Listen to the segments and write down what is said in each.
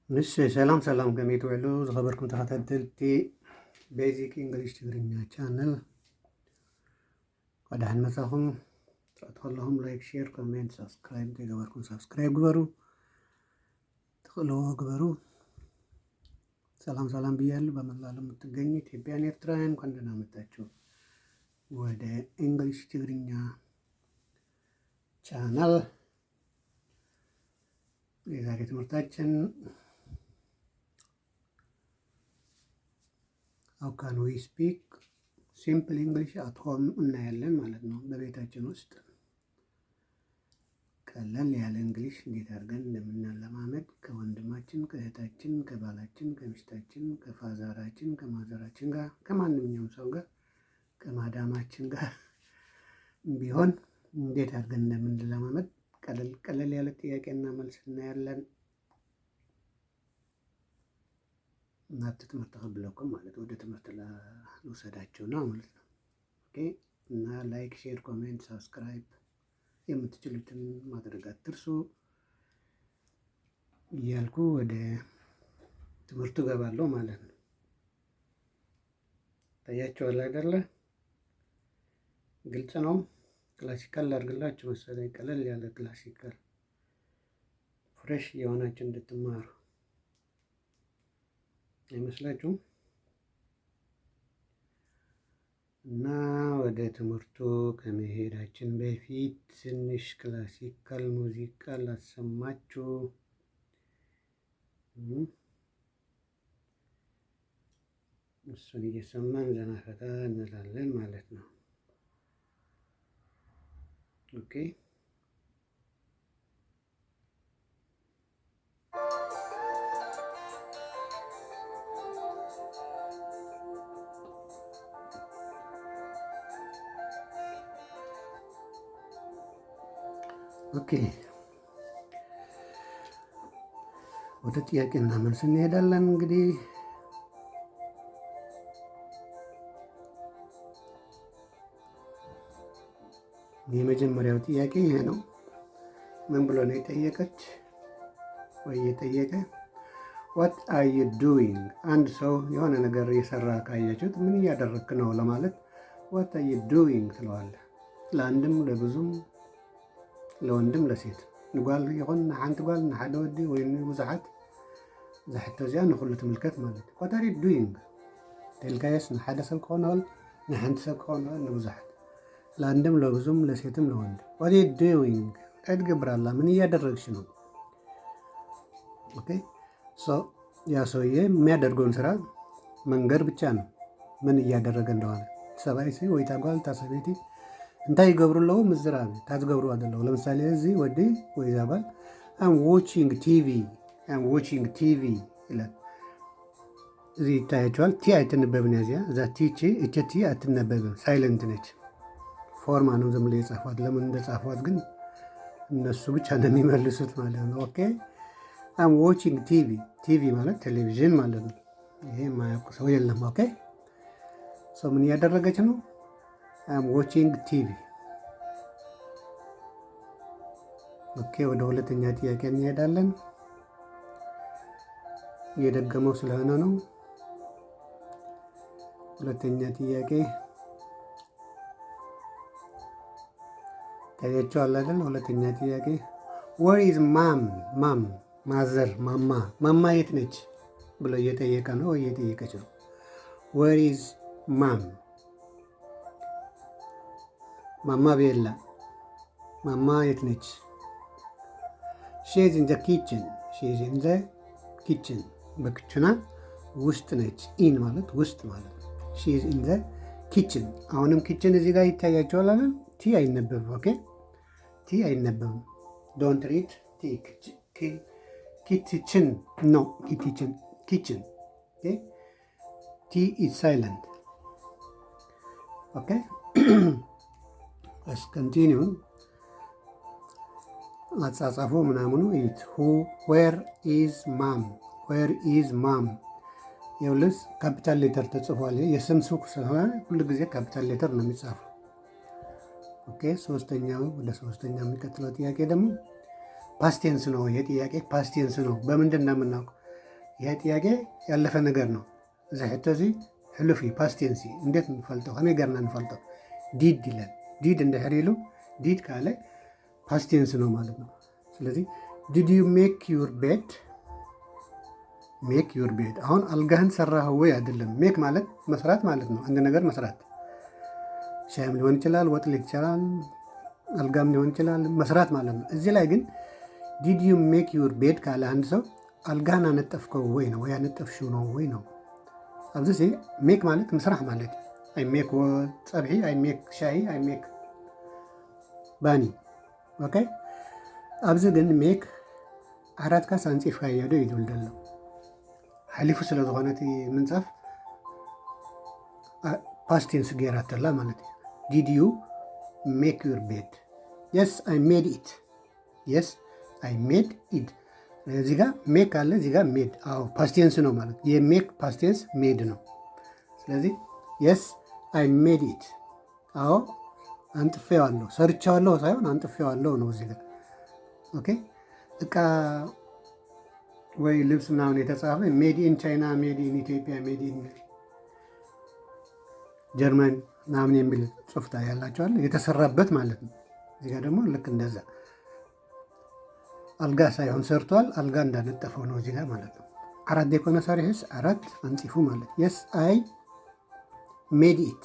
እሺ ሰላም ሰላም ከመይ ትውዕሉ ዝኸበርኩም ተኸታተልቲ ቤዚክ እንግሊሽ ትግርኛ ቻነል ወድሓን መጻኹም ትረአቱ ከለኹም ላይክ ሼር ኮሜንት ሰብስክራይብ ዘይገበርኩም ሰብስክራይብ ግበሩ ትኽእልዎ ግበሩ። ሰላም ሰላም ብያለሁ። በመላ ዓለም የምትገኙ ኢትዮጵያውያን ኤርትራውያን እንኳን ደህና መጣችሁ ወደ እንግሊሽ ትግርኛ ቻናል። የዛሬ ትምህርታችን how can we speak simple English at home እናያለን ማለት ነው። በቤታችን ውስጥ ቀለል ያለ እንግሊሽ እንዴት አድርገን እንደምንለማመድ ከወንድማችን፣ ከእህታችን፣ ከባላችን፣ ከሚስታችን፣ ከፋዘራችን፣ ከማዘራችን ጋር ከማንኛውም ሰው ጋር ከማዳማችን ጋር ቢሆን እንዴት አድርገን እንደምንለማመድ ቀለል ያለ ጥያቄና መልስ እናያለን። እናንተ ትምህርት ተቀብለውኩም ማለት ወደ ትምህርት ልውሰዳችሁ ነው ማለት ነው። ኦኬ። እና ላይክ ሼር ኮሜንት ሰብስክራይብ የምትችሉትን ማድረግ አትርሱ እያልኩ ወደ ትምህርቱ ገባለሁ ማለት ነው። ታያችኋል አይደለ? ግልጽ ነው። ክላሲካል ላድርግላችሁ መሰለኝ። ቀለል ያለ ክላሲካል ፍሬሽ የሆናችሁ እንድትማሩ አይመስላችሁም? እና ወደ ትምህርቱ ከመሄዳችን በፊት ትንሽ ክላሲካል ሙዚቃ ላሰማችሁ። እሱን እየሰማን ዘና ፈታ እንላለን ማለት ነው። ኦኬ። ኦኬ፣ ወደ ጥያቄና መልስ እንሄዳለን። እንግዲህ የመጀመሪያው ጥያቄ ይሄ ነው። ምን ብሎ ነው የጠየቀች ወይ የጠየቀ? ዋት አር ዩ ዱዊንግ። አንድ ሰው የሆነ ነገር የሰራ ካያችሁት ምን እያደረግክ ነው ለማለት ዋት አር ዩ ዱዊንግ ትለዋለህ። ለአንድም ለብዙም ለወንድም ለሴት ንጓል ይኹን ንሓንቲ ጓል ንሓደ ወዲ ወይ ብዙሓት ዝሕቶ እዚኣ ንኩሉ ትምልከት ማለት እዩ። ዋት አር ዩ ዱዊንግ ተልካየስ ንሓደ ሰብ ክኾን ይኽእል፣ ንሓንቲ ሰብ ክኾን ይኽእል፣ ንብዙሓት ለአንድም ለብዙም ለሴትም ለወንድ። ዋት አር ዩ ዱዊንግ እንታይ ትገብራላ? ምን እያደረግሽ ነው? ኦኬ። ያ ሰውዬ የሚያደርገውን ስራ መንገድ ብቻ ነው ምን እያደረገ እንደሆነ። ሰብኣይ ወይ ታጓል ታሰበይቲ እንታይ ይገብሩ ኣለዉ ምዝራብ ታዝገብሩ ኣለዉ። ለምሳሌ እዚ ወዲ ወይ ዛጓል አም ዋቺንግ ቲቪ ይላል። እዚ ይታያቸዋል። ቲ አይትነበብን እዚያ እዛ ቲቺ እቸቲ አትነበብም፣ ሳይለንት ነች። ፎርማ ነው ዝም ብሎ የጻፏት። ለምን እንደጻፏት ግን እነሱ ብቻ ነው የሚመልሱት ማለት ነው። ኦኬ። አም ዋቺንግ ቲቪ ማለት ቴሌቪዥን ማለት ነው። ይሄ የማያውቁ ሰው የለም። ኦኬ። ሰው ምን እያደረገች ነው? አም ዋቺንግ ቲቪ። ኦኬ። ወደ ሁለተኛ ጥያቄ እንሄዳለን። እየደገመው ስለሆነ ነው። ሁለተኛ ጥያቄ ታያችኋል አይደል? ሁለተኛ ጥያቄ where is ማም ማዘር ማማ የት ነች ብሎ እየጠየቀ ነው ወይ እየጠየቀች ነው? where is ማም ማማ ቤላ ማማ የት ነች? she is in the kitchen በክችና ውስጥ ነች። ኢን ማለት ውስጥ ማለት ነው። she is in the kitchen። አሁንም ኪችን እዚህ ጋር ይታያቸዋል አይደል? ቲ አይነበብም። ኦኬ። ቲ አይነበብም። ዶንት ሪድ ቲ ኪችን ኖ ኪችን ኦኬ። ቲ ኢዝ ሳይለንት። ኦኬ። let's continue አጻጻፉ ምናምኑ ኢት where is mom የውልስ ካፒታል ሌተር ተጽፏል። የስም ሱቅ ስለሆነ ሁሉ ጊዜ ካፒታል ሌተር ነው የሚጻፈው። ኦኬ። ወደ ሶስተኛው የሚቀጥለው ጥያቄ ደግሞ ፓስቴንስ ነው። ይሄ ጥያቄ ፓስቴንስ ነው። በምንድን ነው የምናውቀው? ይሄ ጥያቄ ያለፈ ነገር ነው። እዚ ሕቶ እዚ ሕሉፍ እዩ ፓስቴንሲ እንዴት ንፈልጦ ከመይ ገርና ንፈልጦ ዲድ ይለን ዲድ እንድሕር ኢሉ ዲድ ካለ ፓስቴንስ ነው ማለት ነው። ስለዚህ ዲድ ዩ ሜክ ዩር ቤድ ሜክ ዩር ቤድ አሁን አልጋህን ሰራህ ወይ አይደለም። ሜክ ማለት መስራት ማለት ነው። አንድ ነገር መስራት ሻይም ሊሆን ይችላል፣ ወጥ ሊሆን ይችላል፣ አልጋም ሊሆን ይችላል፣ መስራት ማለት ነው። እዚህ ላይ ግን ዲድ ዩ ሜክ ዩር ቤድ ካለ አንድ ሰው አልጋህን አነጠፍከው ወይ ነው ወይ አነጠፍሽው ነው ወይ ነው። ኣብዚ ሜክ ማለት ምስራሕ ማለት አይ ሜክ ፀብሒ አይ ሜክ ሻይ አይ ሜክ ባኒ ኦኬ። ኣብዚ ግን ሜክ ዓራትካ ሳንፂፍካ እየዶ ይድብል ደሎ ሓሊፉ ስለ ዝኾነ እቲ ምንፃፍ ፓስቴንስ ገይራተላ ማለት እዩ። ዲድ ዩ ሜክ ዩር ቤድ የስ አይ ሜድ ኢት የስ አይ ሜድ ኢት። እዚህ ጋር ሜክ አለ እዚህ ጋር ሜድ አዎ ፓስቴንስ ነው ማለት የሜክ ፓስቴንስ ሜድ ነው። ስለዚህ የስ አይ ሜድ ኢት አዎ አንጥፌዋለሁ ሰርቻዋለሁ ሳይሆን አንጥፌዋለሁ ነው እዚህ ጋር ኦኬ። እቃ ወይ ልብስ ምናምን የተጻፈ ሜድ ኢን ቻይና ሜድ ኢን ኢትዮጵያ ሜድ ኢን ጀርመን ምናምን የሚል ጽሑፍ ያላቸዋል የተሰራበት ማለት ነው። እዚህ ጋር ደግሞ ልክ እንደዛ አልጋ ሳይሆን ሰርቷል አልጋ እንዳነጠፈው ነው እዚህ ጋር ማለት ነው። ዓራት የኮነ ሳሪሕስ ዓራት አንፂፉ ማለት የስ አይ ሜድ ኢት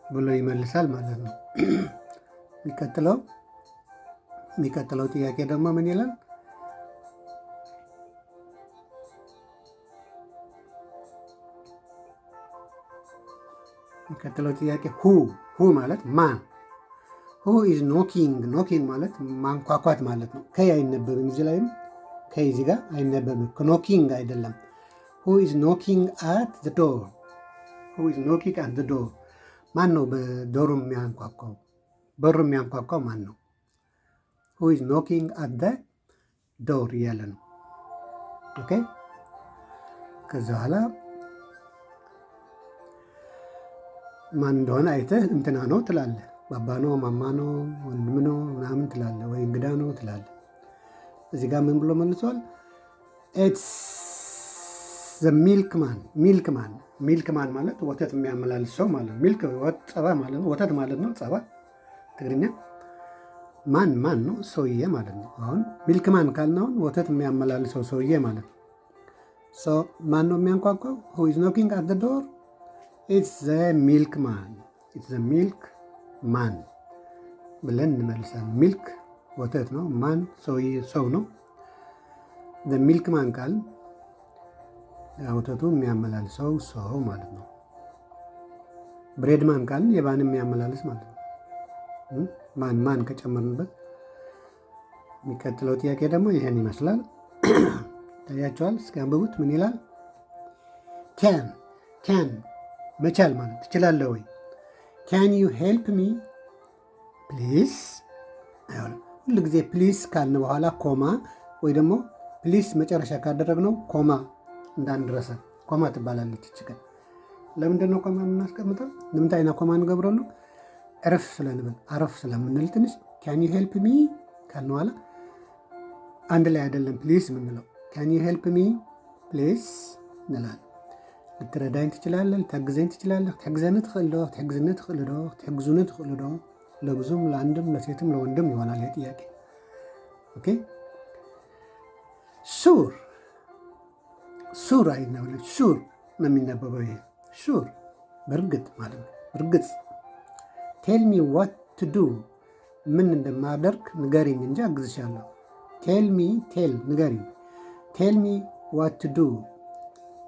ብሎ ይመልሳል ማለት ነው። የሚቀጥለው ጥያቄ ደግሞ ምን ይላል? የሚቀጥለው ጥያቄ ሁ ማለት ማን ሁ ኢዝ ኖኪንግ ኖኪንግ ማለት ማንኳኳት ማለት ነው። ከይ አይነበብም እዚህ ላይም ከይ እዚህ ጋር አይነበብም። ኖኪንግ አይደለም። ሁ ኢዝ ኖኪንግ አት ዘ ዶር ሁ ኢዝ ኖኪንግ አት ዘ ዶር ማን ነው በዶሩ የሚያንኳኳው? በሩ የሚያንኳኳው ማን ነው? ሁ ኢዝ ኖኪንግ አት ዘ ዶር እያለ ነው። ኦኬ ከዛ በኋላ ማን እንደሆነ አይተህ እንትና ነው ትላለህ። ባባ ነው ማማ ነው ወንድም ነው ምናምን ትላለህ፣ ወይ እንግዳ ነው ትላለህ። እዚህ ጋር ምን ብሎ መልሷል? ኢትስ ዘ ሚልክማን ሚልክማን ሚልክማን ማለት ወተት የሚያመላልስ ሰው ማለት ነው። ሚልክ ጸባ ማለት ነው። ወተት ማለት ነው። ጸባ ትግርኛ ማን ነው? ሰውዬ ማለት ነው። አሁን ሚልክማን ካልነውን ወተት የሚያመላልሰው ሰውዬ ማለት ነው። ማን ነው የሚያንኳኳው? ሁ ኢዝ ኖኪንግ አት ዘ ዶር ኢትስ ዘ ሚልክማን ኢትስ ዘ ሚልክ ማን ብለን እንመልሳለን። ሚልክ ወተት ነው። ማን ሰው ነው። ዘ ሚልክ ማን ቃል ወተቱ የሚያመላልሰው ሰው ማለት ነው። ብሬድ ማን ቃል የባን የሚያመላልስ ማለት ነው። ማን ከጨመርንበት። የሚቀጥለው ጥያቄ ደግሞ ይሄን ይመስላል። ታያቸዋል። እስኪ አንብቡት። ምን ይላል? ካን መቻል ማለት ትችላለህ ወይ? ካን ዩ ሄልፕ ሚ ፕሊዝ። ሁሉ ጊዜ ፕሊዝ ካልን በኋላ ኮማ ወይ ደግሞ ፕሊዝ መጨረሻ ካደረግነው ኮማ እንዳንረሳ። ኮማ ትባላለች ይችላል። ለምንድን ነው ኮማ የምናስቀምጠው? ንምንታይና ኮማ እንገብረሉ? ዕረፍ ስለንብል አረፍ ስለምንል ትንሽ ካን ዩ ሄልፕ ሚ ካልን በኋላ አንድ ላይ አይደለም ፕሊዝ የምንለው። ካን ዩ ሄልፕ ሚ ፕሊዝ እንላለን። ልትረዳኝ ትችላለህ፣ ልታግዘኝ ትችላለህ። ትሕግዘኒ ትኽእል ዶ? ትሕግዝኒ ትኽእል ዶ? ትሕግዙኒ ትኽእሉ ዶ? ለብዙም ለአንድም ለሴትም ለወንድም ይሆናል ይህ ጥያቄ። ኦኬ ሱር አይነበብም። ሹር ነው የሚነበበው። ይሄ ሹር በእርግጥ ማለት ነው። እርግጥ ቴል ሚ ዋት ቱ ዱ ምን እንደማደርግ ንገሪኝ እንጂ አግዝሻለሁ። ቴል ንገሪኝ። ቴል ሚ ዋት ቱ ዱ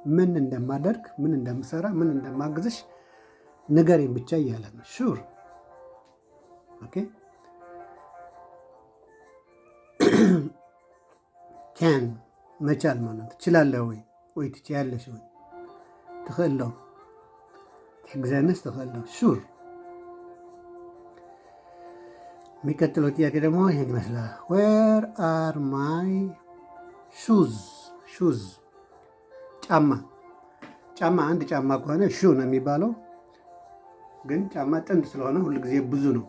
ምን እንደማደርግ ምን እንደምሰራ ምን እንደማግዝሽ ንገሪኝ ብቻ እያለ ነው። ሹር ኦኬ። ካን መቻል ማለት ትችላለህ ወይ ትችያለሽ ወይ ትኽእል ዶ ትሕግዘንስ ትኽእል ዶ። ሹር። የሚቀጥለው ጥያቄ ደግሞ ይሄን ይመስላል። ዌር አር ማይ ሹዝ ጫማ አንድ ጫማ ከሆነ ሹ ነው የሚባለው። ግን ጫማ ጥንድ ስለሆነ ሁሉ ጊዜ ብዙ ነው።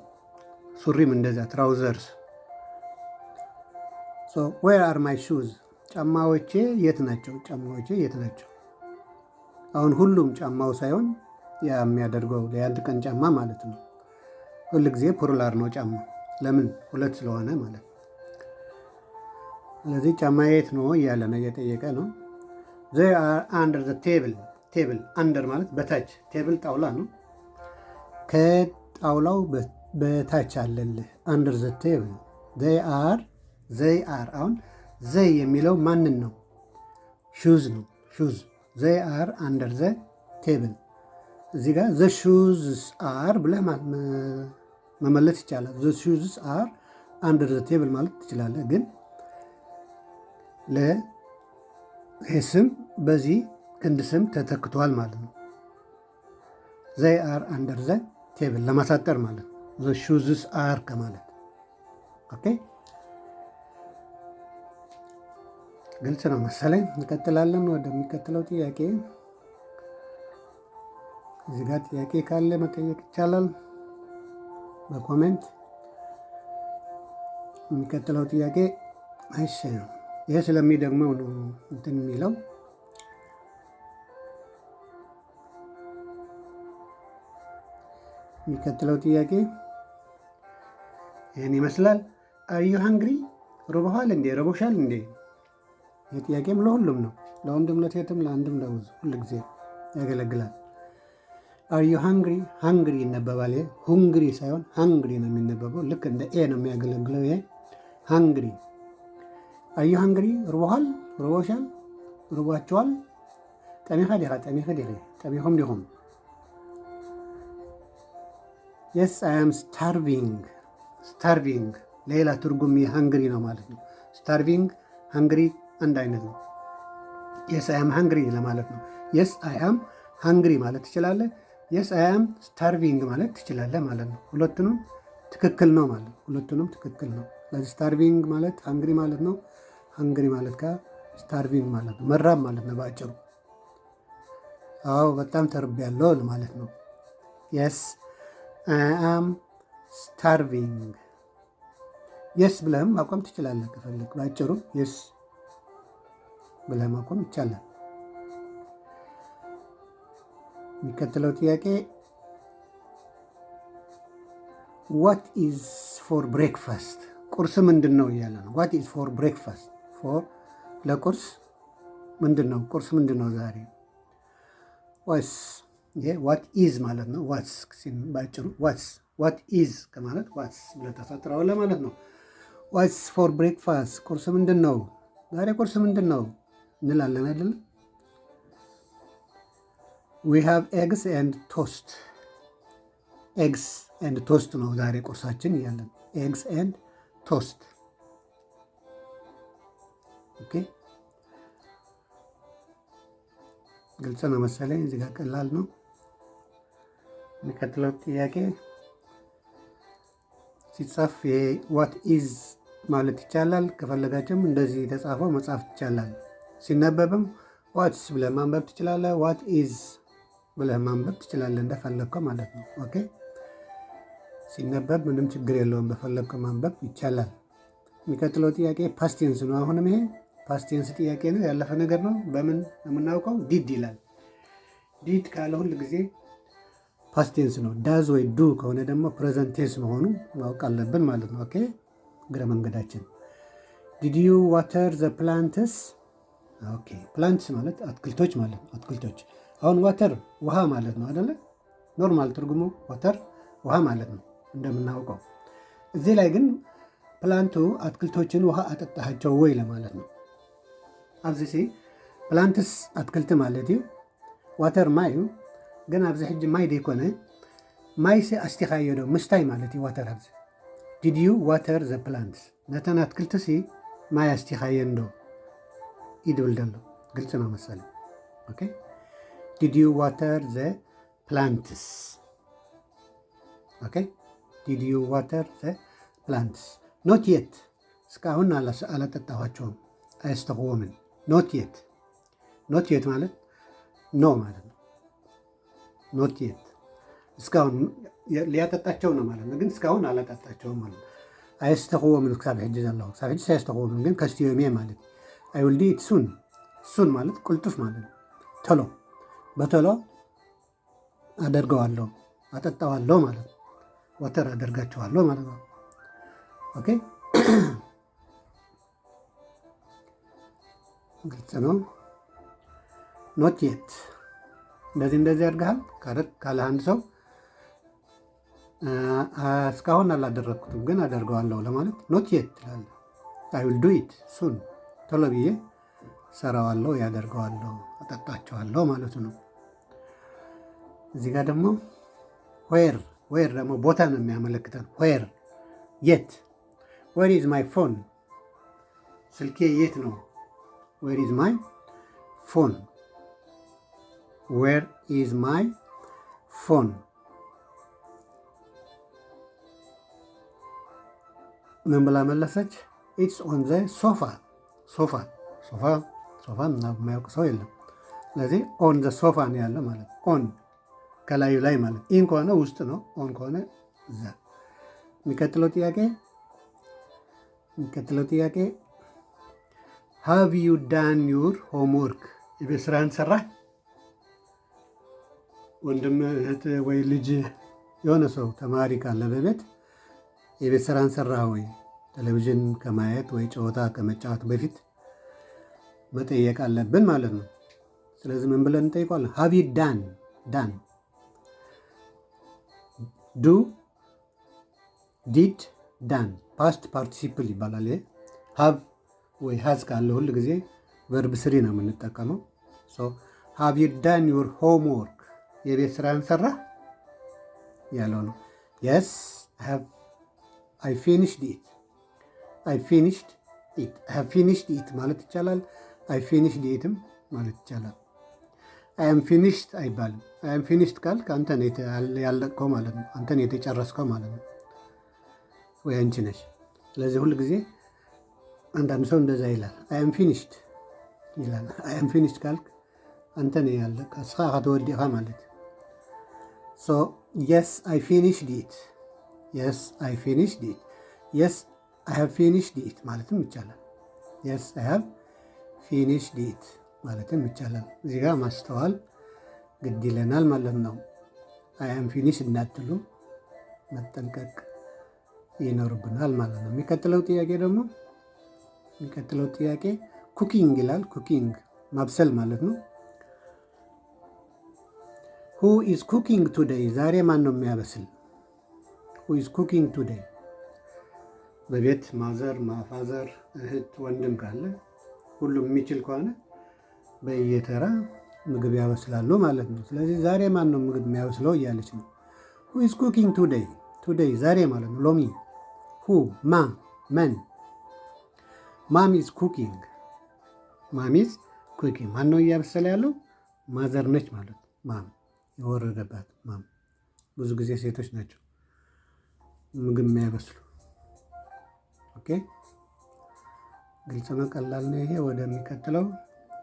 ሱሪም እንደዛ ትራውዘርስ። ዌር አር ማይ ሹዝ ጫማዎቼ የት ናቸው? ጫማዎቼ የት ናቸው? አሁን ሁሉም ጫማው ሳይሆን ያ የሚያደርገው የአንድ ቀን ጫማ ማለት ነው። ሁል ጊዜ ፕሉራል ነው ጫማ። ለምን? ሁለት ስለሆነ ማለት ነው። ስለዚህ ጫማ የት ነው እያለ ነው እየጠየቀ ነው። they are under the table under ማለት በታች ቴብል ጣውላ ነው። ከጣውላው በታች አለልህ። under the table they are አሁን ዘይ የሚለው ማንን ነው? ሹዝ ነው። ሹዝ they are under the table እዚህ ጋር the shoes are ብለህ መመለስ ይቻላል። the shoes are under the table ማለት ትችላለህ። ግን ይህ ስም በዚህ ክንድ ስም ተተክቷል ማለት ነው። they are under the table ለማሳጠር ማለት ነው። the shoes are ከማለት ኦኬ። ግልጽ ነው መሰለኝ። እንቀጥላለን ወደሚቀጥለው ጥያቄ። እዚህ ጋር ጥያቄ ካለ መጠየቅ ይቻላል በኮሜንት። የሚቀጥለው ጥያቄ እሺ፣ ይሄ ስለሚደግመው ነው እንትን የሚለው የሚቀጥለው ጥያቄ ይህን ይመስላል። አር ዩ ሃንግሪ? ርቦሃል እንዴ? ርቦሻል እንዴ? ይህ ጥያቄም ለሁሉም ነው፣ ለወንድም ለሴትም፣ ለአንድም ለብዙ፣ ሁሉ ጊዜ ያገለግላል። አር ዩ ሃንግሪ? ሃንግሪ ይነበባል። ይሄ ሁንግሪ ሳይሆን ሃንግሪ ነው የሚነበበው። ልክ እንደ ኤ ነው የሚያገለግለው። ይሄ ሃንግሪ። አር ዩ ሃንግሪ? ርቦሃል? ርቦሻል? ርቧቸዋል? ጠሚኻ ዲኻ? ጠሚኸ ዲኺ? ጠሚኹም ዲኹም? የስ አይ አም ስታርቪንግ። ስታርቪንግ ሌላ ትርጉም ሃንግሪ ነው ማለት ነው። ስታርቪንግ ሃንግሪ አንድ አይነት ነው። የስ አይ አም ሃንግሪ ለማለት ነው። የስ አይ አም ሃንግሪ ማለት ትችላለህ። የስ አይ አም ስታርቪንግ ማለት ትችላለህ ማለት ነው። ሁለቱንም ትክክል ነው ማለት ነው። ሁለቱንም ትክክል ነው። ስለዚህ ስታርቪንግ ማለት ሃንግሪ ማለት ነው። ሃንግሪ ማለት ስታርቪንግ ማለት ነው። መራብ ማለት ነው በአጭሩ። አዎ በጣም ተርቤያለሁ ማለት ነው። የስ አይ አም ስታርቪንግ። የስ ብለህም ማቆም ትችላለህ ከፈለግ። በአጭሩ የስ ብለህ ማቆም ይቻላል። የሚቀጥለው ጥያቄ ዋት ኢዝ ፎር ብሬክፋስት? ቁርስ ምንድን ነው እያለ ነው። ዋት ኢዝ ፎር ብሬክፋስት? ፎር ለቁርስ ምንድን ነው? ቁርስ ምንድን ነው ዛሬ? ዋትስ ይሄ ዋት ኢዝ ማለት ነው። ዋትስ ባጭሩ ዋት ኢዝ ከማለት ዋትስ ብለህ ታሳጥረዋለህ ማለት ነው። ዋትስ ፎር ብሬክፋስት? ቁርስ ምንድን ነው ዛሬ? ቁርስ ምንድን ነው እንላለን አይደለም? ዊ ሃቭ ኤግስ ኤንድ ቶስት። ኤግስ ኤንድ ቶስት ነው ዛሬ ቁርሳችን እያለን። ኤግስ ኤንድ ቶስት። ኦኬ ግልጽ ነው መሰለኝ። እዚህ ጋር ቀላል ነው። የሚቀጥለው ጥያቄ ሲጻፍ ዋት ኢዝ ማለት ይቻላል። ከፈለጋችሁም እንደዚህ የተጻፈው መጻፍ ይቻላል። ሲነበብም ዋትስ ብለህ ማንበብ ትችላለህ። ዋት ኢዝ ብለህ ማንበብ ትችላለህ፣ እንደፈለግከው ማለት ነው። ኦኬ ሲነበብ ምንም ችግር የለውም፣ በፈለግከው ማንበብ ይቻላል። የሚቀጥለው ጥያቄ ፓስቴንስ ነው። አሁንም ይሄ ፓስቴንስ ጥያቄ ነው፣ ያለፈ ነገር ነው። በምን የምናውቀው? ዲድ ይላል። ዲድ ካለ ሁል ጊዜ ፓስቴንስ ነው። ዳዝ ወይ ዱ ከሆነ ደግሞ ፕሬዘንት ቴንስ መሆኑ ማወቅ አለብን ማለት ነው። ኦኬ እግረ መንገዳችን። ዲድ ዩ ዋተር ዘ ፕላንትስ? ኦኬ ፕላንትስ ማለት አትክልቶች ማለት ነው። አትክልቶች አሁን ዋተር ውሃ ማለት ነው አይደለ? ኖርማል ትርጉሙ ዋተር ውሃ ማለት ነው እንደምናውቀው። እዚህ ላይ ግን ፕላንቱ አትክልቶችን ውሃ አጠጣሃቸው ወይ ለማለት ነው። ኣብዚ ሲ ፕላንትስ አትክልቲ ማለት እዩ። ዋተር ማይ እዩ። ግን ኣብዚ ሕጂ ማይ ደይኮነ ማይ ሲ ኣስቲኻዮ ዶ ምስታይ ማለት እዩ ዋተር። ኣብዚ ዲድ ዩ ዋተር ዘ ፕላንትስ? ነተን አትክልቲ ሲ ማይ ኣስቲኻየን ዶ ይድብል ደሎ። ግልጽ ነው መሰለኝ። ኦኬ ዲድ ዩ ዋተር ዘ ፕላንትስ? ኦኬ ዲድ ዩ ዋተር ዘ ፕላንትስ? ኖት የት እስካሁን አላጠጣኋቸውም፣ አያስተኽዎምን። ኖት የት። ኖት የት ማለት ኖ ማለት ነው። ኖት የት እስካሁን ሊያጠጣቸው ነው ማለት ነው። ግን እስካሁን አላጠጣቸውም ማለት ነው። አያስተኽዎምን ክሳብ ሕጂ ዘለኹ ክሳብ ሕጂ ሳያስተኽዎምን ግን ከስትዮም እየ ማለት እዩ። አይ ዊል ዱ ኢት ሱን። ሱን ማለት ቁልጥፍ ማለት ነው። ቶሎ በቶሎ አደርገዋለሁ፣ አጠጣዋለሁ ማለት ነው። ወተር አደርጋቸዋለሁ ማለት ነው። ኦኬ ግልጽ ነው። ኖት የት እንደዚህ አድርገሃል ካለ አንድ ሰው እስካሁን አላደረግኩትም ግን አደርገዋለሁ ለማለት ኖት የት ትላለህ። አይ ዊል ዱ ኢት ሱን፣ ቶሎ ብዬ ሰራዋለሁ፣ ያደርገዋለሁ፣ አጠጣቸዋለሁ ማለቱ ነው። እዚህ ጋር ደግሞ ዌር ደግሞ ቦታ ነው የሚያመለክተን። ዌር የት፣ ዌር ኢዝ ማይ ፎን፣ ስልኬ የት ነው። ዌር ኢዝ ማይ ፎን፣ ዌር ኢዝ ማይ ፎን። ምን ብላ መለሰች? ኢትስ ኦን ዘ ሶፋ። ሶፋ የማያውቅ ሰው የለም። ስለዚህ ኦን ዘ ሶፋ ነው ያለ ማለት ኦን ከላዩ ላይ ማለት ኢን ከሆነ ውስጥ ነው፣ ኦን ከሆነ እዛ። የሚቀጥለው ጥያቄ ሃቭ ዩ ዳን ዩር ሆምወርክ፣ የቤት ስራህን ሰራህ? ወንድም እህት ወይ ልጅ የሆነ ሰው ተማሪ ካለ በቤት የቤት ስራህን ሰራህ ወይ? ቴሌቪዥን ከማየት ወይ ጨዋታ ከመጫወት በፊት መጠየቅ አለብን ማለት ነው። ስለዚህ ምን ብለን እንጠይቋለን? ሃቭ ዩ ዳን ዱ ዲድ ዳን ፓስት ፓርቲሲፕል ይባላል። ሃቭ ወይ ሃዝ ካለ ሁል ጊዜ ቨርብ ስሪ ነው የምንጠቀመው። ሃቭ ዩ ዳን ዩር ሆምወርክ፣ የቤት ስራን ሰራ ያለው ነው። የስ አይ ፊኒሽድ ኢት ማለት ይቻላል። አይ ፊኒሽድ ኢትም ማለት ይቻላል። አም ፊኒሽድ አይባልም። አም ፊኒሽድ ካልክ አንተን ያለቅከው ማለት ነው። አንተን የተጨረስከው ማለት ነው፣ ወይ አንቺ ነሽ። ስለዚህ ሁል ጊዜ አንዳንድ ሰው እንደዛ ይላል፣ አም ፊኒሽድ ይላል። አም ፊኒሽድ ካልክ አንተን ያለቀ እስኻ ከተወዲኻ ማለት የስ አይ ፊኒሽድ ኢት፣ የስ አይ ፊኒሽድ ኢት፣ የስ አይ ሃቭ ፊኒሽድ ኢት ማለትም ይቻላል። የስ አይ ሃቭ ፊኒሽድ ኢት ማለትም ይቻላል። እዚህ ጋር ማስተዋል ግድ ይለናል ማለት ነው። አይ አም ፊኒሽድ እንዳትሉ መጠንቀቅ ይኖርብናል ማለት ነው። የሚቀጥለው ጥያቄ ኩኪንግ ይላል። ኩኪንግ ማብሰል ማለት ነው። ሁ ኢዝ ኩኪንግ ቱዴይ፣ ዛሬ ማን ነው የሚያበስል? ሁ ኢዝ ኩኪንግ ቱዴይ። በቤት ማዘር፣ ማፋዘር፣ እህት፣ ወንድም ካለ ሁሉም የሚችል ከሆነ በየተራ ምግብ ያበስላሉ ማለት ነው። ስለዚህ ዛሬ ማን ነው ምግብ የሚያበስለው እያለች ነው። ሁ ኢዝ ኩኪንግ ቱዴይ ዛሬ ማለት ነው። ሎሚ ሁ መን ማም ኢዝ ኩኪንግ ማን ነው እያበሰለ ያለው? ማዘር ነች ማለት ነው። ማም የወረደባት ማም። ብዙ ጊዜ ሴቶች ናቸው ምግብ የሚያበስሉ። ኦኬ ግልጽ ነው፣ ቀላል ነው ይሄ። ወደሚቀጥለው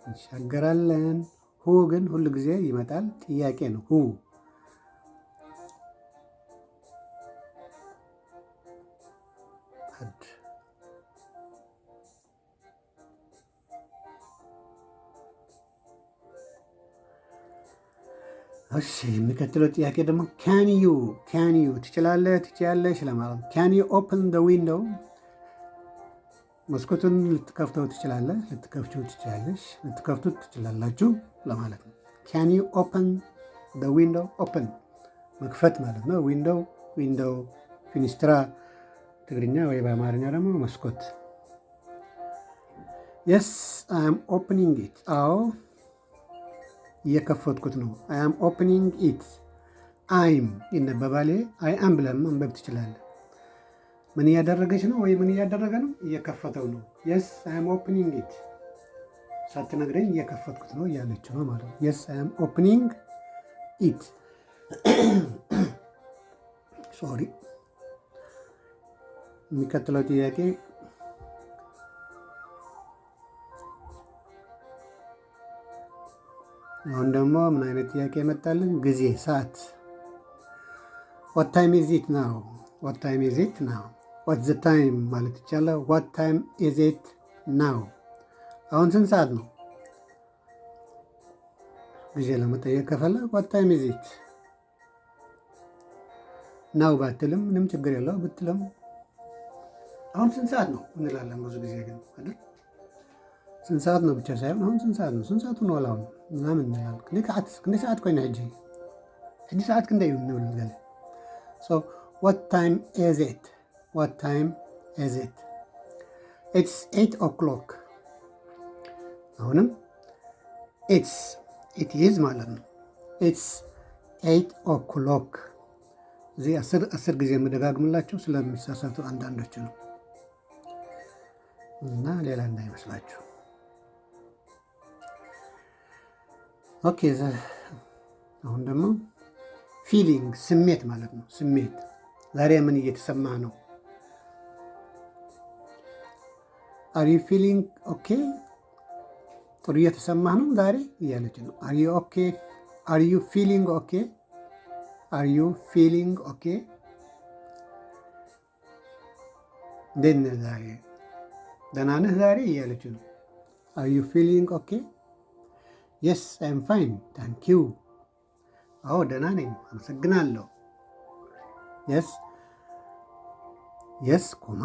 እንሻገራለን። ሁ ግን ሁል ጊዜ ይመጣል፣ ጥያቄ ነው። ሁ እሺ። የሚቀጥለው ጥያቄ ደግሞ ካን ዩ ትችላለሽ ለማለት ነው። ካን ዩ ኦፕን ዘ ዊንዶው፣ መስኮቱን ልትከፍተው ትችላለህ፣ ልትከፍቺው ትችላለሽ፣ ልትከፍቱት ትችላላችሁ ለማለት ነው። ካን ዩ ኦፕን ዘ ዊንዶው፣ ኦፕን መክፈት ማለት ነው። ዊንዶው ፊኒስትራ ትግርኛ ወይ በአማርኛ ደግሞ መስኮት። የስ አይ አም ኦፕኒንግ ኢት፣ አዎ እየከፈትኩት ነው። አይ አም ኦፕኒንግ ኢት። አይም ይነበባል። አይ አም ብለን ማንበብ ትችላለህ። ምን እያደረገች ነው ወይ ምን እያደረገ ነው? እየከፈተው ነው። የስ አይ አም ኦፕኒንግ ኢት፣ ሳትነግረኝ እየከፈትኩት ነው እያለች ነው ማለት ነው። የስ አይ አም ኦፕኒንግ ኢት። ሶሪ። የሚቀጥለው ጥያቄ አሁን ደግሞ ምን አይነት ጥያቄ መጣልን? ጊዜ፣ ሰዓት። ዋት ታይም ኢዝ ኢት ናው፣ ዋት ታይም ኢዝ ኢት ናው። ዋት ዘ ታይም ማለት ይቻላል። ዋት ታይም ኢዝ ኢት ናው፣ አሁን ስንት ሰዓት ነው? ጊዜ ለመጠየቅ ከፈለግ what time is it ናው ባትልም ምንም ችግር የለው ብትለም አሁን ስንት ሰዓት ነው እንላለን። ብዙ ጊዜ ግን አይደል ስንት ሰዓት ነው ብቻ ሳይሆን አሁን ስንት ሰዓት ነው ስንት ሰዓቱ ነው አሁን ምናምን እንላለን። ክንዴ ሰዓት ኮይና ሕጂ ሰዓት ክንደይ እዩ እንብል ገለ so what time is it it's 8 o'clock አሁንም it is ማለት ነው it's 8 o'clock እዚህ 10 ጊዜ የምደጋግምላቸው ስለሚሳሳቱ አንዳንዶች ነው እና ሌላ እንዳይመስላችሁ። ኦኬ አሁን ደግሞ ፊሊንግ ስሜት ማለት ነው። ስሜት ዛሬ ምን እየተሰማህ ነው? አር ዩ ፊሊንግ ኦኬ ጥሩ እየተሰማህ ነው ዛሬ እያለች ነው። አር ዩ ኦኬ አር ዩ ፊሊንግ ኦኬ አር ዩ ፊሊንግ ኦኬ እንዴት ነህ ዛሬ ደህና ነህ ዛሬ እያለች ነው። አር ዩ ፊሊንግ ኦኬ የስ አይ ኤም ፋይን ታንክ ዩ አዎ ደህና ነኝ አመሰግናለሁ። የስ ኮማ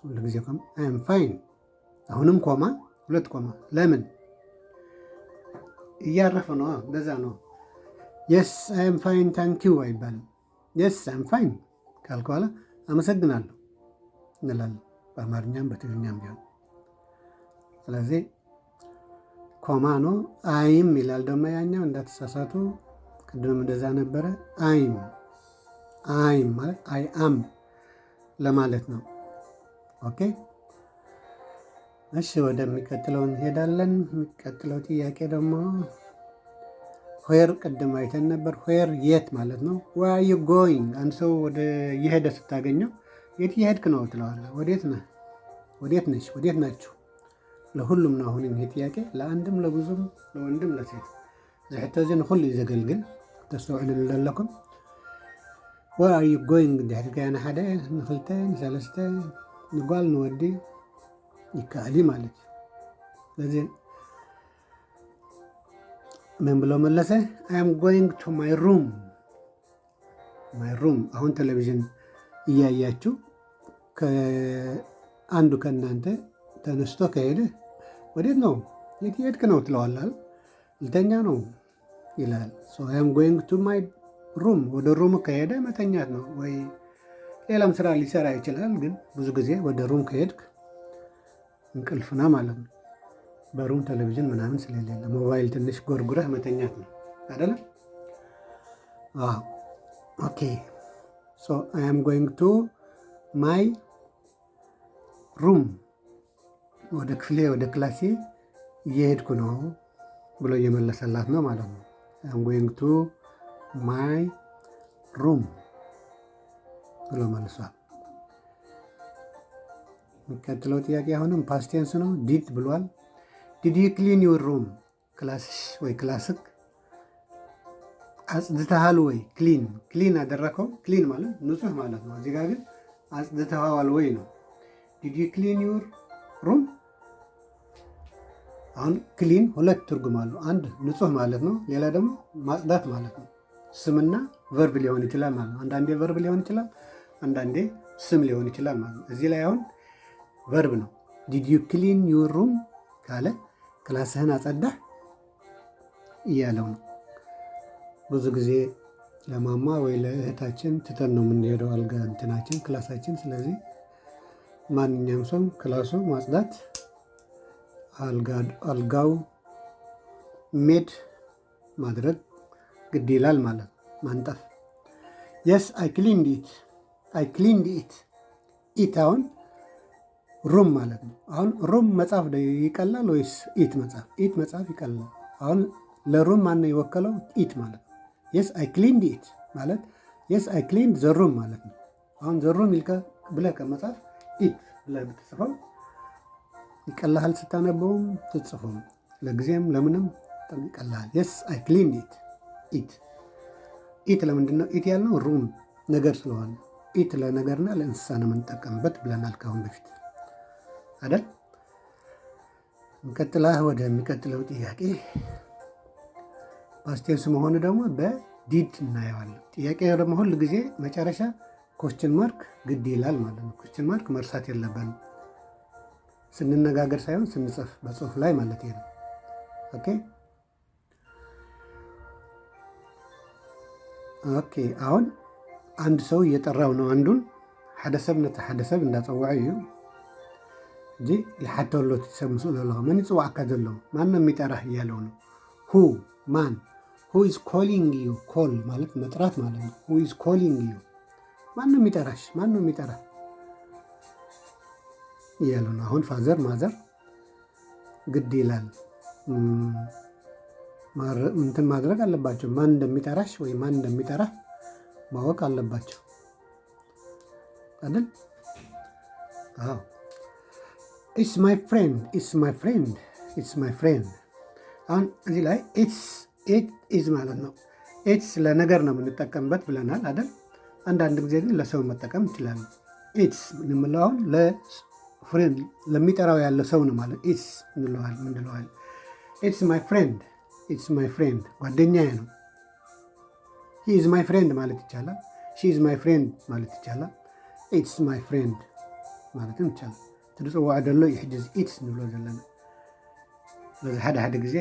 ሁሉ ጊዜ ኮማ አይ ኤም ፋይን አሁንም ኮማ ሁለት ኮማ ለምን እያረፈ ነው እንደዛ ነው። የስ አይ ኤም ፋይን ታንክ ዩ አይባልም። የስ አይ ኤም ፋይን ካልክ በኋላ አመሰግናለሁ እንላለን በአማርኛም በትግርኛም ቢሆን። ስለዚህ ኮማ ነው። አይም ይላል ደግሞ ያኛው እንዳትሳሳቱ። ቅድም እንደዛ ነበረ። አይም ማለት አይ አም ለማለት ነው። ኦኬ እሺ ወደሚቀጥለው እንሄዳለን። የሚቀጥለው ጥያቄ ደግሞ ዌር ቅድም አይተን ነበር። ዌር የት ማለት ነው። ዌር አር ዩ ጎይንግ አንድ ሰው ወደ እየሄደ ስታገኘው የት እየሄድክ ነው ትለዋለህ። ወዴት ነህ፣ ወዴት ነሽ፣ ወዴት ናችሁ። ለሁሉም ነው አሁን ይሄ ጥያቄ ለአንድም ለብዙም ለወንድም ለሴት ዝሕቶ እዚ ንኩሉ እዩ ዘገልግል ተስተውዕልሉ ዘለኩም። ዌር አር ዩ ጎይንግ ድሕሪ ገያ ንሓደ ንክልተ ንሰለስተ ንጓል ንወዲ ይከኣል ማለት እዩ። ስለዚ ምን ብሎ መለሰ? አይ አም ጎይንግ ቱ ማይ ሩም። አሁን ቴሌቪዥን እያያችሁ አንዱ ከእናንተ ተነስቶ ከሄደ ወዴት ነው የት ሄድክ ነው ትለዋለህ። ልተኛ ነው ይላል። አይ አም ጎይንግ ቱ ማይ ሩም ወደ ሩም ከሄደ መተኛት ነው ወይ ሌላም ስራ ሊሰራ ይችላል። ግን ብዙ ጊዜ ወደ ሩም ከሄድክ እንቅልፍና ማለት ነው። በሩም ቴሌቪዥን ምናምን ስለሌለ ሞባይል ትንሽ ጎርጉረህ መተኛት ነው አይደለ? ኦኬ አይ አም ጎይንግ ቱ ማይ ሩም ወደ ክፍሌ ወደ ክላሴ እየሄድኩ ነው ብሎ እየመለሰላት ነው ማለት ነው። አይ አም ጎይንግ ቱ ማይ ሩም ብሎ መልሷል። የሚቀጥለው ጥያቄ አሁንም ፓስቴንስ ነው። ዲድ ብሏል። ዲድ ዩ ክሊን ዩር ሩም ክላስሽ ወይ ክላስክ አጽድተሃል ወይ? ክሊን አደረከው። ክሊን ማለት ንጹህ ማለት ነው። እዚህ ጋር ግን አጽድተዋል ወይ ነው። ዲድ ዩ ክሊን ዩር ሩም። አሁን ክሊን ሁለት ትርጉም አለው። አንድ ንጹህ ማለት ነው። ሌላ ደግሞ ማጽዳት ማለት ነው። ስምና ቨርብ ሊሆን ይችላል ማለት ነው። አንዳንዴ ቨርብ ሊሆን ይችላል፣ አንዳንዴ ስም ሊሆን ይችላል ማለት ነው። እዚህ ላይ አሁን ቨርብ ነው። ዲድ ዩ ክሊን ዩር ሩም ካለ ክላስህን አጸዳህ እያለው ነው። ብዙ ጊዜ ለማማ ወይ ለእህታችን ትተን ነው የምንሄደው አልጋ እንትናችን ክላሳችን። ስለዚህ ማንኛውም ሰው ክላሱ ማጽዳት አልጋው ሜድ ማድረግ ግድ ይላል ማለት ማንጠፍ። የስ አይ ክሊንድ ኢት አሁን ሩም ማለት ነው። አሁን ሩም መጻፍ ይቀላል ወይስ ኢት መጻፍ? ኢት መጻፍ ይቀላል። አሁን ለሩም ማነው የወከለው? ኢት ማለት ነው። የስ አይ ክሊንድ ኢት ማለት የስ አይ ክሊንድ ዘ ሩም ማለት ነው። አሁን ዘ ሩም ብለህ ከመጻፍ ኢት ብለህ ብትጽፈው ይቀላል። ስታነበውም ትጽፈው ለጊዜም ለምንም ይቀላል። የስ አይ ክሊንድ ኢት ለምንድን ነው ኢት ያልነው? ሩም ነገር ስለሆነ ኢት ለነገርና ለእንስሳ ነው የምንጠቀምበት ብለናል ካሁን በፊት አይደል? እንቀጥላ ወደሚቀጥለው ጥያቄ። ፓስት ቴንስ መሆኑ ደግሞ በዲድ እናየዋለን። ጥያቄ ደግሞ ሁል ጊዜ መጨረሻ ኮስችን ማርክ ግድ ይላል ማለት ነው። ኮስችን ማርክ መርሳት የለብንም ስንነጋገር ሳይሆን ስንጽፍ በጽሁፍ ላይ ማለት ነው። ኦኬ አሁን አንድ ሰው እየጠራው ነው አንዱን ሓደ ሰብ ነቲ ሓደ ሰብ እንዳፀውዐ እዩ እንጂ ይሓተሎ ትሰምሱ ዘሎ መን ይፅዋዕካ ዘሎ ማን ነው የሚጠራህ እያለው ነው። ሁ ማን ሁ ኢዝ ኮሊንግ ዩ ኮል ማለት መጥራት ማለት ነው። ሁ ኢዝ ኮሊንግ ዩ ማን ነው የሚጠራሽ ማን ነው የሚጠራህ እያለው ነው። አሁን ፋዘር ማዘር ግድ ይላል እንትን ማድረግ አለባቸው። ማን እንደሚጠራሽ ወይ ማን እንደሚጠራህ ማወቅ አለባቸው አይደል? አዎ ኢትስ ማይ ፍሬንድ ኢትስ ማይ ፍሬንድ ኢትስ ማይ ፍሬንድ። አሁን እዚህ ላይ ኢት ኢዝ ማለት ነው። ኢትስ ለነገር ነው የምንጠቀምበት ብለናል አይደል? አንዳንድ ጊዜ ግን ለሰው መጠቀም እንችላለን። ኢትስ የምንለው አሁን ለፍሬንድ ለሚጠራው ያለ ሰው ነው ማለት ኢትስ እንለዋለን። ኢትስ ማይ ፍሬንድ ኢትስ ማይ ፍሬንድ ጓደኛዬ ነው። ሂ ኢዝ ማይ ፍሬንድ ማለት ይቻላል። ሺ ኢዝ ማይ ፍሬንድ ማለት ይቻላል። ኢትስ ማይ ፍሬንድ ማለትም ይቻላል። ትፅዋዕ ደሎ ይሕጅዝ ኢትስ ንብሎ ዘለና በዚ ሓደ ግዜ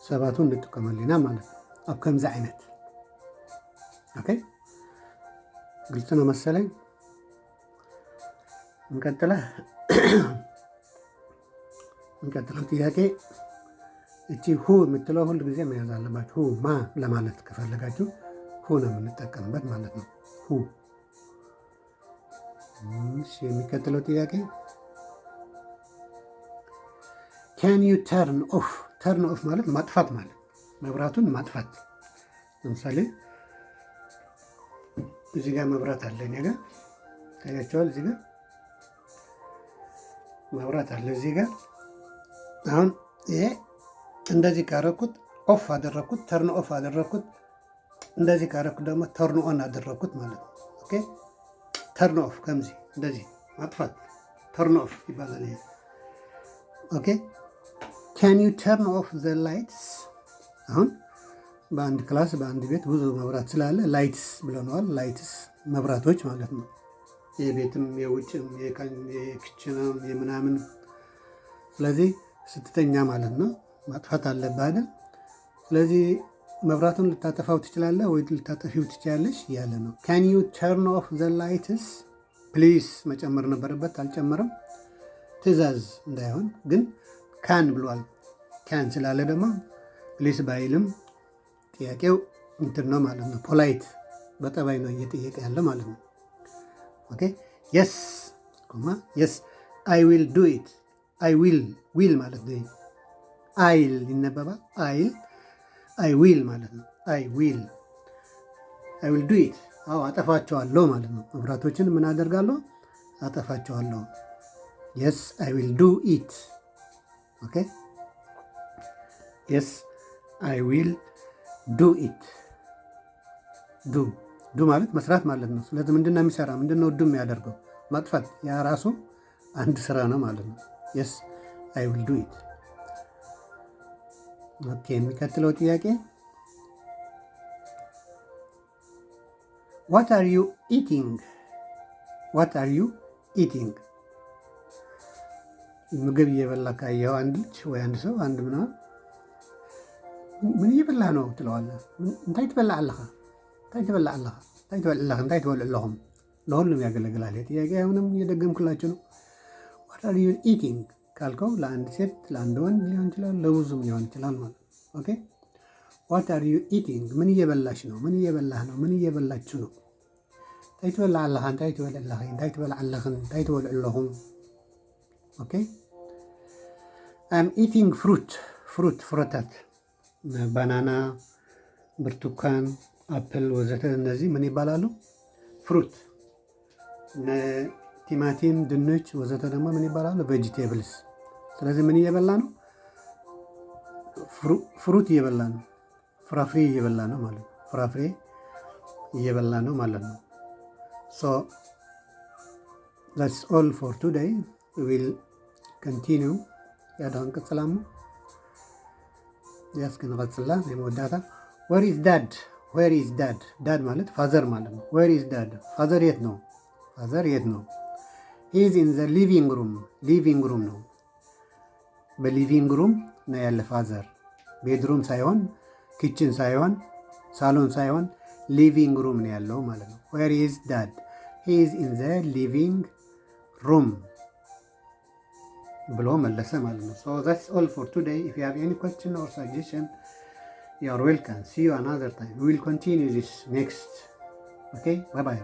ሰባቱ እንጥቀመሉ ኢና ማለት ነው። ኣብ ከምዚ ዓይነት ኦኬ ግልጽ ነው መሰለኝ። እንቀጥለው ጥያቄ እቺ ሁ የምትለው ሁል ጊዜ መያዝ አለባችሁ። ሁ ማ ለማለት ከፈለጋችሁ ሁ ነው የምንጠቀምበት ማለት ነው። ሁ የሚቀጥለው ጥያቄ ካን ዩ ተርን ኦፍ። ተርን ኦፍ ማለት ማጥፋት ማለት መብራቱን ማጥፋት። ለምሳሌ እዚህ ጋር መብራት አለ እኔ ጋር ታያቸዋል። እዚህ ጋር መብራት አለ እዚህ ጋር። አሁን ይሄ እንደዚህ ካረኩት ኦፍ አደረኩት፣ ተርን ኦፍ አደረኩት። እንደዚህ ካረኩት ደግሞ ተርን ኦን አደረኩት ማለት ነው። ኦኬ ተርን ኦፍ ከምዚ እንደዚህ ማጥፋት ተርን ኦፍ ይባላል ይሄ። ኦኬ ካን ዩ ተርን ኦፍ ዘ ላይትስ። አሁን በአንድ ክላስ በአንድ ቤት ብዙ መብራት ስላለ ላይትስ ብለነዋል። ላይትስ መብራቶች ማለት ነው። የቤትም የውጭም የክችንም የምናምን። ስለዚህ ስትተኛ ማለት ነው ማጥፋት አለብህ አይደል? ስለዚህ መብራቱን ልታጠፋው ትችላለህ ወይ ልታጠፊው ትችላለሽ እያለ ነው። ካን ዩ ተርን ኦፍ ዘ ላይትስ ፕሊስ መጨመር ነበረበት አልጨመረም። ትእዛዝ እንዳይሆን ግን ካን ብሏል። ካን ስላለ ደግሞ ፕሊስ ባይልም ጥያቄው እንትን ነው ማለት ነው። ፖላይት በጠባይ ነው እየጠየቀ ያለ ማለት ነው። ኦኬ የስ የስ አይ ዊል ዱ ኢት። አይ ዊል ማለት ነው። አይል ይነበባል። አይ ዊል ማለት ነው። አይ ዊል ዱ ኢት። አዎ አጠፋቸዋለሁ ማለት ነው። መብራቶችን ምን አደርጋለሁ? አጠፋቸዋለሁ። የስ አይ ዊል ዱ ኢት። ኦኬ የስ አይ ዊል ዱ ኢት። ዱ ማለት መስራት ማለት ነው። ስለዚህ ምንድን ነው የሚሰራ? ምንድን ነው ዱ የሚያደርገው? ማጥፋት። ያ ራሱ አንድ ስራ ነው ማለት ነው። የስ አይ ዊል ዱ ኢት። ኦኬ የሚቀጥለው ጥያቄ ዋት አር ዩ ኢቲንግ? ዋት አር ዩ ኢቲንግ? ምግብ እየበላ ካየኸው አንድ ልጅ ወይ አንድ ሰው አንድ ምናምን ምን እየበላህ ነው ትለዋለህ። እንታይ ትበላዕ ኣለኻ? እንታይ ትበላዕ ኣለኻ? እንታይ ትበልዕ ኣለኻ? እንታይ ትበልዕ ኣለኹም? ለሁሉም ያገለግላል ጥያቄ። አሁንም እየደገምኩላችሁ ነው። ዋት አር ዩ ኢቲንግ ካልከው ለአንድ ሴት ለአንድ ወንድ ሊሆን ይችላል፣ ለብዙም ሊሆን ይችላል ማለት ነው። ኦኬ ዋት አር ዩ ኢቲንግ? ምን እየበላሽ ነው? ምን እየበላህ ነው? ምን እየበላችሁ ነው? እንታይ ትበልዕ ኣለኻ? እንታይ ትበልዕ ኣለኻ? እንታይ ትበልዕ ኣለኽን? እንታይ ትበልዑ ኣለኹም? ኦኬ አም ኢቲንግ ፍሩታት ባናና፣ ብርቱካን፣ አፕል ወዘተ እነዚህ ምን ይባላሉ? ፍሩት። ቲማቲም፣ ድንች ወዘተ ደግሞ ምን ይባላሉ? ቬጂቴብልስ። ስለዚህ ምን እየበላ ነው? ፍሩት እየበላ ነው። ፍራፍሬ እየበላ ነው ማለት ነው። ፍራፍሬ እየበላ ነው ማለት ነው። ሶ that's all for today. We will ኮንቲኒው ያዳን ቅጽላሙ ያስከን ቅጽላ የመወዳታ ዌር ኢዝ ዳድ ዌር ኢዝ ዳድ ዳድ ማለት ፋዘር ማለት ነው። ዌር ኢዝ ዳድ ፋዘር የት ነው? ፋዘር የት ነው? ሂ ኢዝ ኢን ዘ ሊቪንግ ሩም ሊቪንግ ሩም ነው። በሊቪንግ ሩም ነው ያለ ፋዘር። ቤድሩም ሳይሆን ኪችን ሳይሆን ሳሎን ሳይሆን ሊቪንግ ሩም ነው ያለው ማለት ነው። ዌር ኢዝ ዳድ ሂ ኢዝ ኢን ዘ ሊቪንግ ሩም ብሎ መለሰ ማለት ነው። ሶ that's all for today. If you have any question or suggestion, you are welcome. See you another time. We will continue this next. Okay, bye bye.